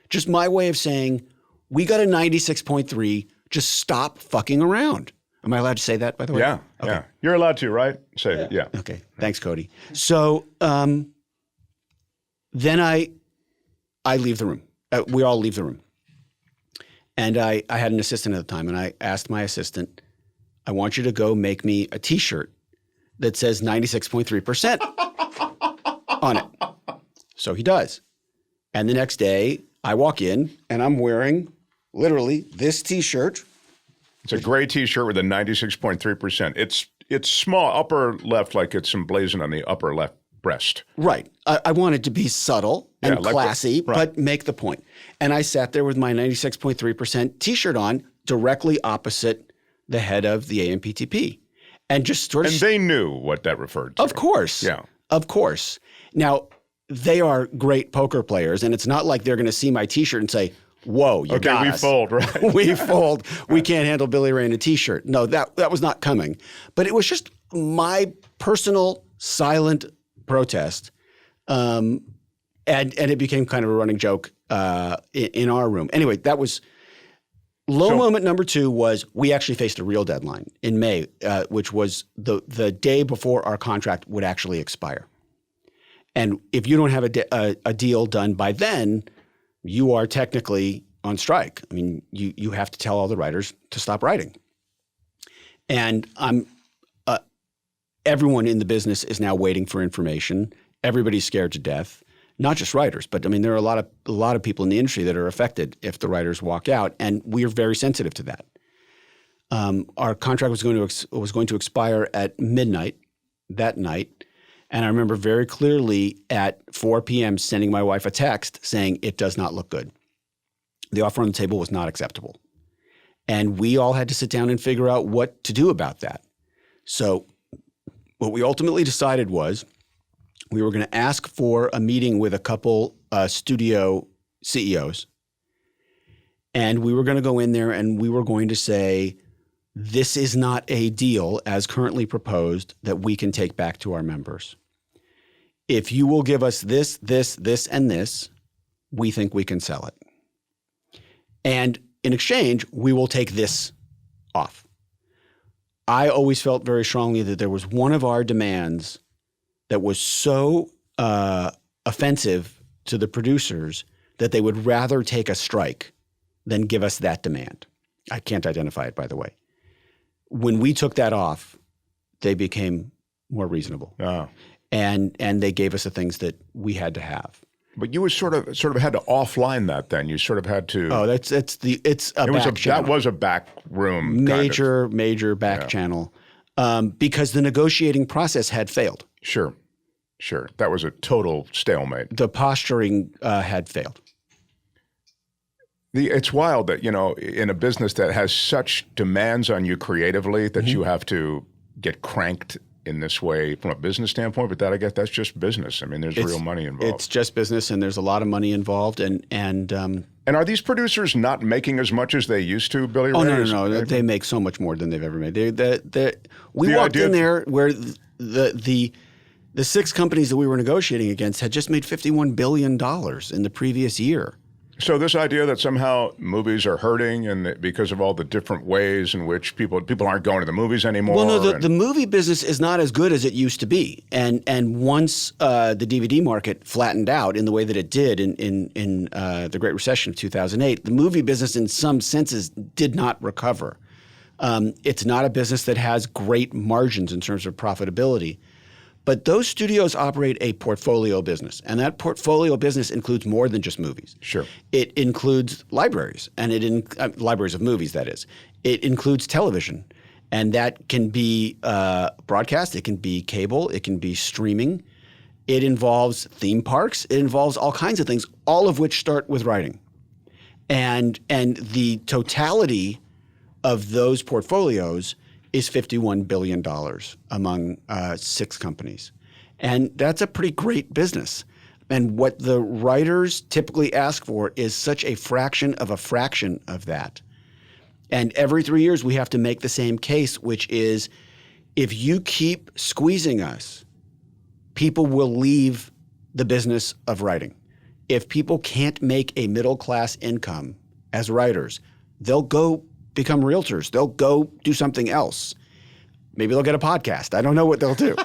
Just my way of saying, we got a 96.3, just stop fucking around. Am I allowed to say that, by the way? Yeah, okay. yeah. You're allowed to, right? Say it, yeah. Okay, thanks, Cody. So then I leave the room. We all leave the room. And I had an assistant at the time, and I asked my assistant, I want you to go make me a T-shirt that says 96.3% on it. So he does. And the next day, I walk in, and I'm wearing literally this T-shirt. It's a gray T-shirt with a 96.3%. It's small, upper left, like it's emblazoned on the upper left breast. Right. I wanted to be subtle and like classy, right. but make the point. And I sat there with my 96.3% T-shirt on directly opposite the head of the AMPTP. And just sort of... And they knew what that referred to. Of course. Yeah. Of course. Now, they are great poker players, and it's not like they're going to see my T-shirt and say, whoa, you got us. fold, right? We fold. We can't handle Billy Ray in a T-shirt. No, that was not coming. But it was just my personal silent protest. And it became kind of a running joke in our room. Anyway, that was moment number 2 was we actually faced a real deadline in May, which was the day before our contract would actually expire. And if you don't have a deal done by then, you are technically on strike. I mean, you have to tell all the writers to stop writing. And everyone in the business is now waiting for information. Everybody's scared to death. Not just writers, but I mean, there are a lot of people in the industry that are affected if the writers walk out, and we are very sensitive to that. Our contract was going to expire at midnight that night, and I remember very clearly at 4 p.m. sending my wife a text saying it does not look good. The offer on the table was not acceptable, and we all had to sit down and figure out what to do about that. So what we ultimately decided was we were going to ask for a meeting with a couple studio CEOs, and we were going to go in there and we were going to say, this is not a deal as currently proposed that we can take back to our members. If you will give us this, this, this, and this, we think we can sell it. And in exchange, we will take this off. I always felt very strongly that there was one of our demands that was so offensive to the producers that they would rather take a strike than give us that demand. I can't identify it, by the way. When we took that off, they became more reasonable. Oh. And they gave us the things that we had to have. But you were sort of had to offline that then. You sort of had to. Oh, it's a back channel. That was a back room. Major back channel, because the negotiating process had failed. Sure. That was a total stalemate. The posturing had failed. It's wild that, in a business that has such demands on you creatively that you have to get cranked in this way from a business standpoint, but I guess that's just business. I mean, there's real money involved. It's just business, and there's a lot of money involved. And are these producers not making as much as they used to, Billy Ray? Oh, no. They make so much more than they've ever made. We walked in there where the 6 companies that we were negotiating against had just made $51 billion in the previous year. So this idea that somehow movies are hurting and that because of all the different ways in which people aren't going to the movies anymore. Well, no, the movie business is not as good as it used to be. And once the DVD market flattened out in the way that it did in the Great Recession of 2008, the movie business in some senses did not recover. It's not a business that has great margins in terms of profitability. But those studios operate a portfolio business, and that portfolio business includes more than just movies. Sure. It includes libraries, and libraries of movies, that is. It includes television, and that can be broadcast, it can be cable, it can be streaming. It involves theme parks. It involves all kinds of things, all of which start with writing. And the totality of those portfolios is $51 billion among 6 companies. And that's a pretty great business. And what the writers typically ask for is such a fraction of that. And every 3 years we have to make the same case, which is if you keep squeezing us, people will leave the business of writing. If people can't make a middle-class income as writers, they'll go become realtors. They'll go do something else. Maybe they'll get a podcast. I don't know what they'll do.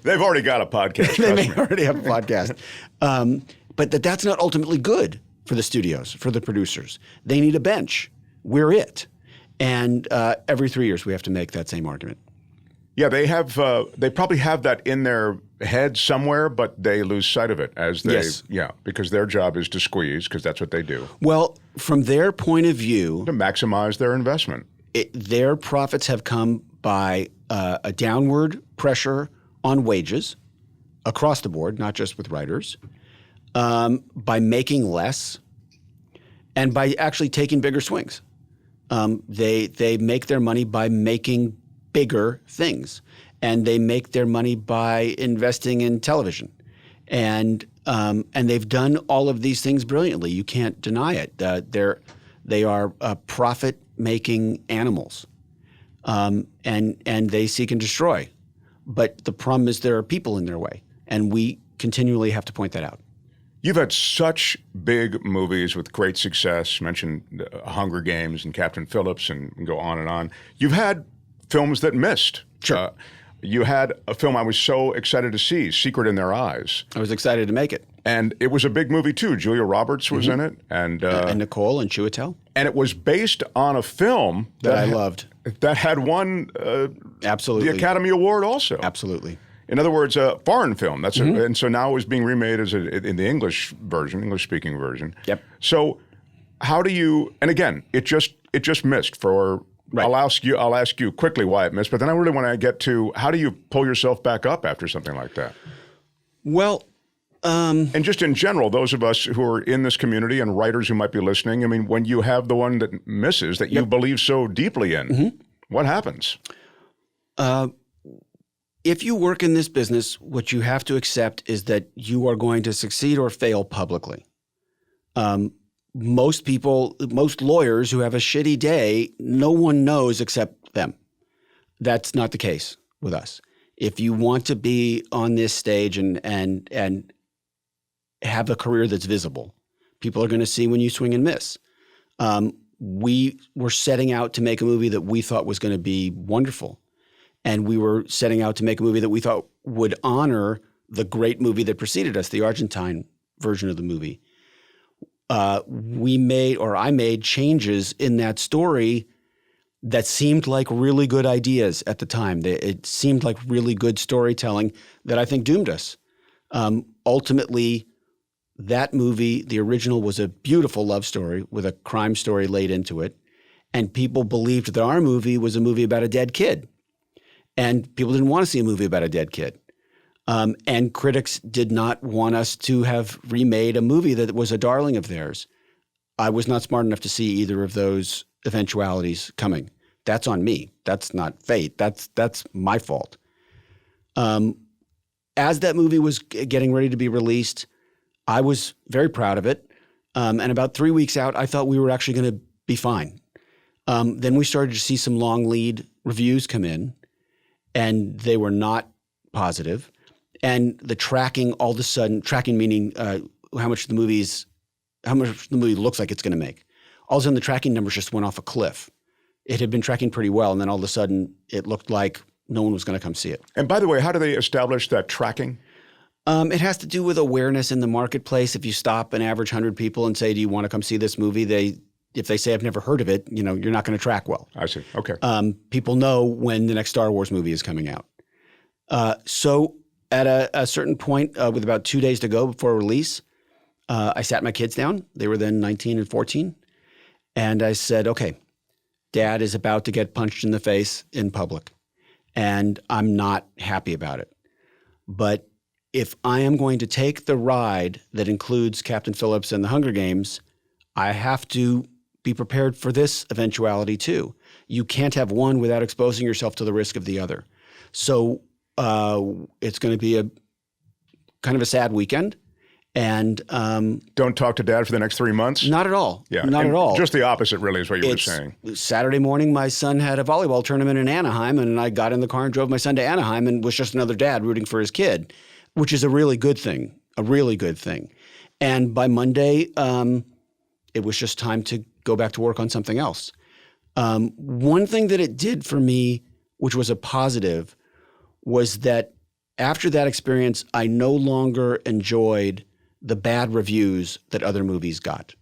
They've already got a podcast. They may already have a podcast. But that's not ultimately good for the studios, for the producers. They need a bench. We're it. And every 3 years we have to make that same argument. Yeah, they probably have that in their head somewhere, but they lose sight of it as they, Yes. Yeah, because their job is to squeeze, because that's what they do. Well, from their point of view, To maximize their investment. their profits have come by a downward pressure on wages across the board, not just with writers, by making less, and by actually taking bigger swings. They make their money by making bigger things, and they make their money by investing in television, and they've done all of these things brilliantly. You can't deny it. They are profit-making animals, and they seek and destroy. But the problem is there are people in their way, and we continually have to point that out. You've had such big movies with great success. You mentioned Hunger Games and Captain Phillips and go on and on. You've had films that missed. Sure. You had a film I was so excited to see, Secret in Their Eyes. I was excited to make it. And it was a big movie, too. Julia Roberts was in it. And Nicole and Chiwetel. And it was based on a film That I loved. that had won Absolutely. the Academy Award also. Absolutely. In other words, a foreign film. And so now it was being remade as in the English version, English-speaking version. Yep. So how do you? And again, it just missed for. Right. I'll ask you quickly why it missed, but then I really want to get to how do you pull yourself back up after something like that? Well, and just in general, those of us who are in this community and writers who might be listening, I mean, when you have the one that misses that you believe so deeply in, what happens? if you work in this business, what you have to accept is that you are going to succeed or fail publicly. Most people, most lawyers who have a shitty day, no one knows except them. That's not the case with us. If you want to be on this stage and have a career that's visible, people are going to see when you swing and miss. We were setting out to make a movie that we thought was going to be wonderful. And we were setting out to make a movie that we thought would honor the great movie that preceded us, the Argentine version of the movie. I made changes in that story that seemed like really good ideas at the time. It seemed like really good storytelling that I think doomed us. Ultimately, that movie, the original, was a beautiful love story with a crime story laid into it. And people believed that our movie was a movie about a dead kid. And people didn't want to see a movie about a dead kid. And critics did not want us to have remade a movie that was a darling of theirs. I was not smart enough to see either of those eventualities coming. That's on me. That's not fate. That's my fault. As that movie was getting ready to be released, I was very proud of it. And about 3 weeks out, I thought we were actually going to be fine. Then we started to see some long lead reviews come in, and they were not positive. And the tracking all of a sudden, tracking meaning how much the movie's how much the movie looks like it's going to make. All of a sudden, the tracking numbers just went off a cliff. It had been tracking pretty well, and then all of a sudden, it looked like no one was going to come see it. And by the way, how do they establish that tracking? It has to do with awareness in the marketplace. If you stop an average 100 people and say, do you want to come see this movie? If they say, I've never heard of it, you're not going to track well. I see. Okay. People know when the next Star Wars movie is coming out. So at a certain point, with about 2 days to go before release, I sat my kids down. They were then 19 and 14. And I said, okay, Dad is about to get punched in the face in public. And I'm not happy about it. But if I am going to take the ride that includes Captain Phillips and the Hunger Games, I have to be prepared for this eventuality too. You can't have one without exposing yourself to the risk of the other. So it's going to be a kind of a sad weekend. And don't talk to Dad for the next 3 months? Not at all. Yeah, not at all. Just the opposite, really, is what you were saying. Saturday morning, my son had a volleyball tournament in Anaheim, and I got in the car and drove my son to Anaheim and was just another dad rooting for his kid, which is a really good thing, And by Monday, it was just time to go back to work on something else. One thing that it did for me, which was a positive, was that after that experience, I no longer enjoyed the bad reviews that other movies got.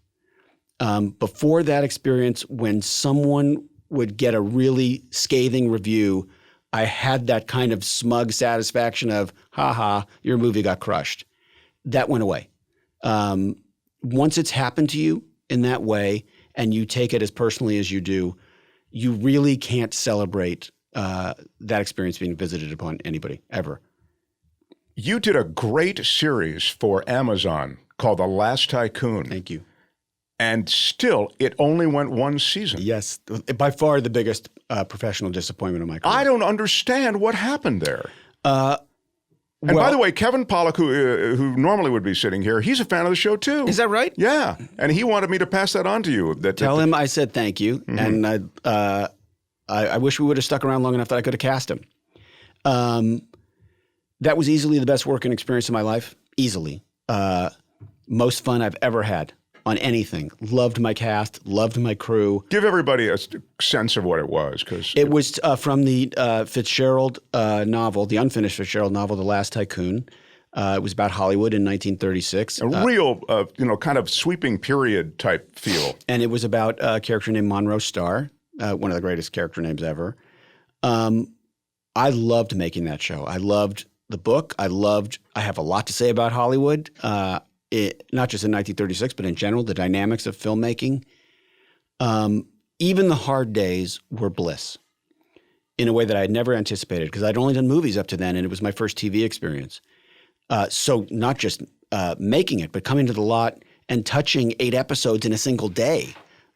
Before that experience, when someone would get a really scathing review, I had that kind of smug satisfaction of, ha, your movie got crushed. That went away. Once it's happened to you in that way and you take it as personally as you do, you really can't celebrate that experience being visited upon anybody ever. You did a great series for Amazon called The Last Tycoon. Thank you. And still, it only went one season. Yes, by far the biggest professional disappointment of my career. I don't understand what happened there. By the way, Kevin Pollak, who normally would be sitting here, he's a fan of the show too. Is that right? Yeah, and he wanted me to pass that on to you. Tell him I said thank you, and I wish we would have stuck around long enough that I could have cast him. That was easily the best working experience of my life. Easily. Most fun I've ever had on anything. Loved my cast, loved my crew. Give everybody a sense of what it was. It was from the Fitzgerald novel, the unfinished Fitzgerald novel, The Last Tycoon. It was about Hollywood in 1936. A real, kind of sweeping period type feel. And it was about a character named Monroe Starr, one of the greatest character names ever. I loved making that show. I loved the book. I have a lot to say about Hollywood, not just in 1936, but in general, the dynamics of filmmaking. Even the hard days were bliss in a way that I had never anticipated because I'd only done movies up to then, and it was my first TV experience. So not just making it, but coming to the lot and touching 8 episodes in a single day.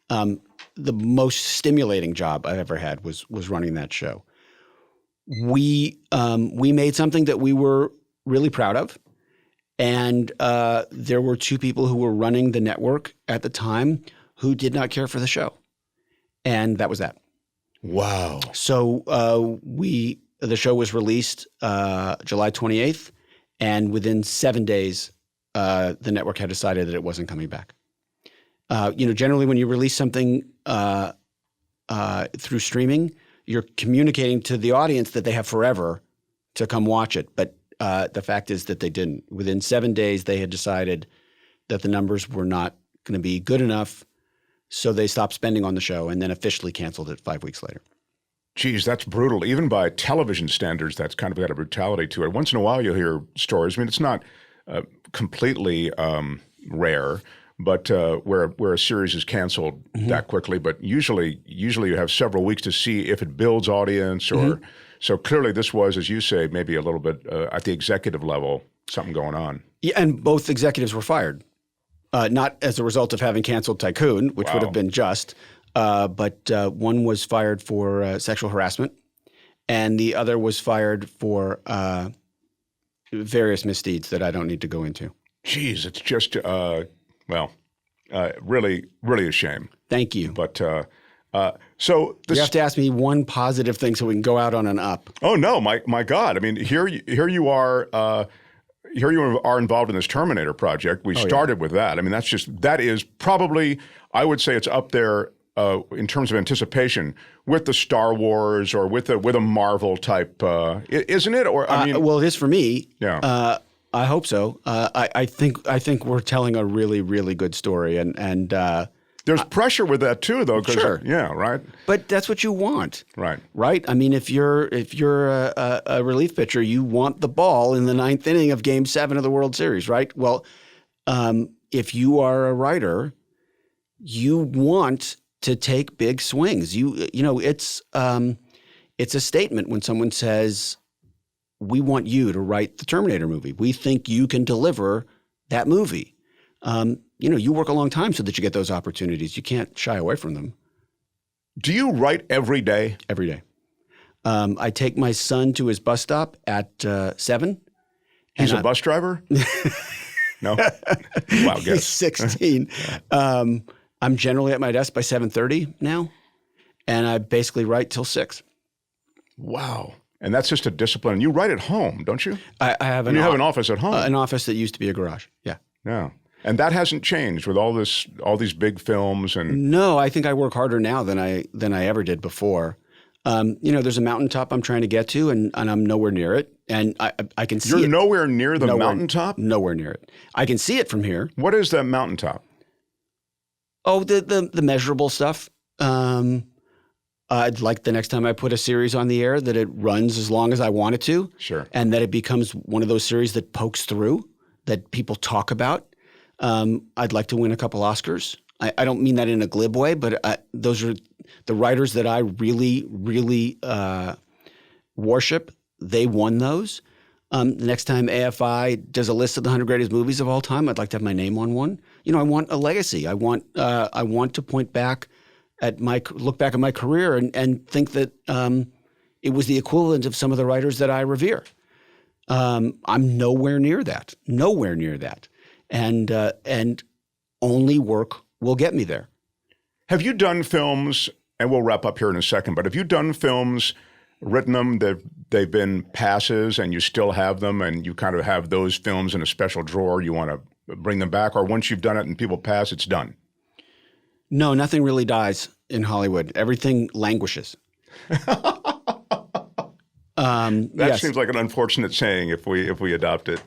The most stimulating job I've ever had was running that show. We made something that we were really proud of. And there were 2 people who were running the network at the time who did not care for the show. And that was that. Wow. So the show was released July 28th. And within 7 days, the network had decided that it wasn't coming back. Generally when you release something through streaming, you're communicating to the audience that they have forever to come watch it. But the fact is that they didn't. Within 7 days, they had decided that the numbers were not going to be good enough, so they stopped spending on the show and then officially canceled it 5 weeks later. Geez, that's brutal. Even by television standards, that's kind of got a brutality to it. Once in a while, you'll hear stories. I mean, it's not completely rare, but where a series is canceled that quickly. But usually you have several weeks to see if it builds audience or so clearly this was, as you say, maybe a little bit at the executive level, something going on. Yeah, and both executives were fired, not as a result of having canceled Tycoon, which would have been just, but one was fired for sexual harassment, and the other was fired for various misdeeds that I don't need to go into. Geez, it's just, really, really a shame. Thank you. But so you have to ask me one positive thing so we can go out on an up. Oh no, my God! I mean, here you are. here you are involved in this Terminator project. We started with that. I mean, that is probably, I would say it's up there in terms of anticipation with the Star Wars or with a Marvel type, isn't it? Or I mean, well, it is for me. Yeah. I hope so. I think we're telling a really, really good story, and there's pressure with that too, though. Sure. Yeah. Right. But that's what you want. Right. Right. I mean, if you're a relief pitcher, you want the ball in the ninth inning of Game 7 of the World Series, right? Well, if you are a writer, you want to take big swings. You know, it's a statement when someone says, "We want you to write the Terminator movie. We think you can deliver that movie." You know, you work a long time so that you get those opportunities. You can't shy away from them. Do you write every day? Every day. I take my son to his bus stop at 7. He's a bus driver? No? Wow, guess. He's 16. I'm generally at my desk by 7:30 now, and I basically write till 6. Wow. And that's just a discipline. You write at home, don't you? I have you have an office at home. An office that used to be a garage. Yeah. Yeah. And that hasn't changed with all these big films and. No, I think I work harder now than I ever did before. You know, there's a mountaintop I'm trying to get to, and I'm nowhere near it. And I can see it. You're nowhere near the mountaintop? Nowhere near it. I can see it from here. What is that mountaintop? Oh, the measurable stuff. I'd like the next time I put a series on the air that it runs as long as I want it to. Sure. And that it becomes one of those series that pokes through, that people talk about. I'd like to win a couple Oscars. I don't mean that in a glib way, but those are the writers that I really, really worship. They won those. The next time AFI does a list of the 100 greatest movies of all time, I'd like to have my name on one. You know, I want a legacy. I want to look back at my career and think that it was the equivalent of some of the writers that I revere. I'm nowhere near that. Nowhere near that. And only work will get me there. Have you done films, and we'll wrap up here in a second, but have you done films, written them, they've been passes and you still have them and you kind of have those films in a special drawer, you want to bring them back, or once you've done it and people pass, it's done? No, nothing really dies in Hollywood. Everything languishes. That seems like an unfortunate saying if we adopt it.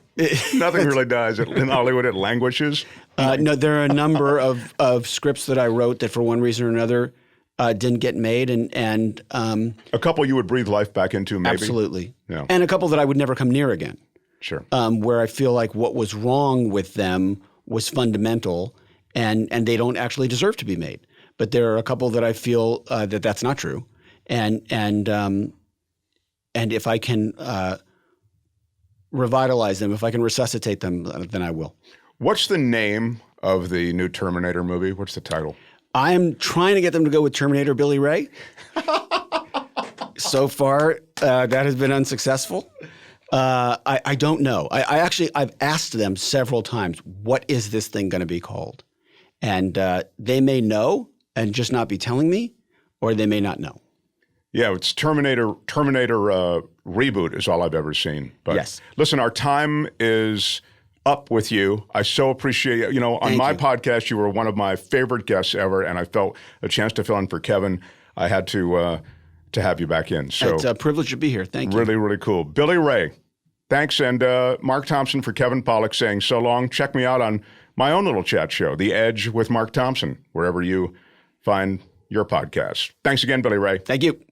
Nothing really dies in Hollywood. It languishes. No, there are a number of scripts that I wrote that for one reason or another didn't get made, and a couple you would breathe life back into, maybe. Absolutely. Yeah. And a couple that I would never come near again. Sure. Where I feel like what was wrong with them was fundamental, and they don't actually deserve to be made. But there are a couple that I feel that that's not true, and if I can revitalize them, if I can resuscitate them, then I will. What's the name of the new Terminator movie? What's the title? I'm trying to get them to go with Terminator Billy Ray. So far, that has been unsuccessful. I don't know. I've asked them several times, what is this thing going to be called? And they may know and just not be telling me, or they may not know. Yeah, it's Terminator reboot is all I've ever seen. But yes. Listen, our time is up with you. I so appreciate, on my podcast, you were one of my favorite guests ever, and I felt a chance to fill in for Kevin. I had to have you back in. So it's a privilege to be here. Thank you. Really, really cool. Billy Ray, thanks. And Mark Thompson for Kevin Pollak saying so long. Check me out on my own little chat show, The Edge with Mark Thompson, wherever you find your podcast. Thanks again, Billy Ray. Thank you.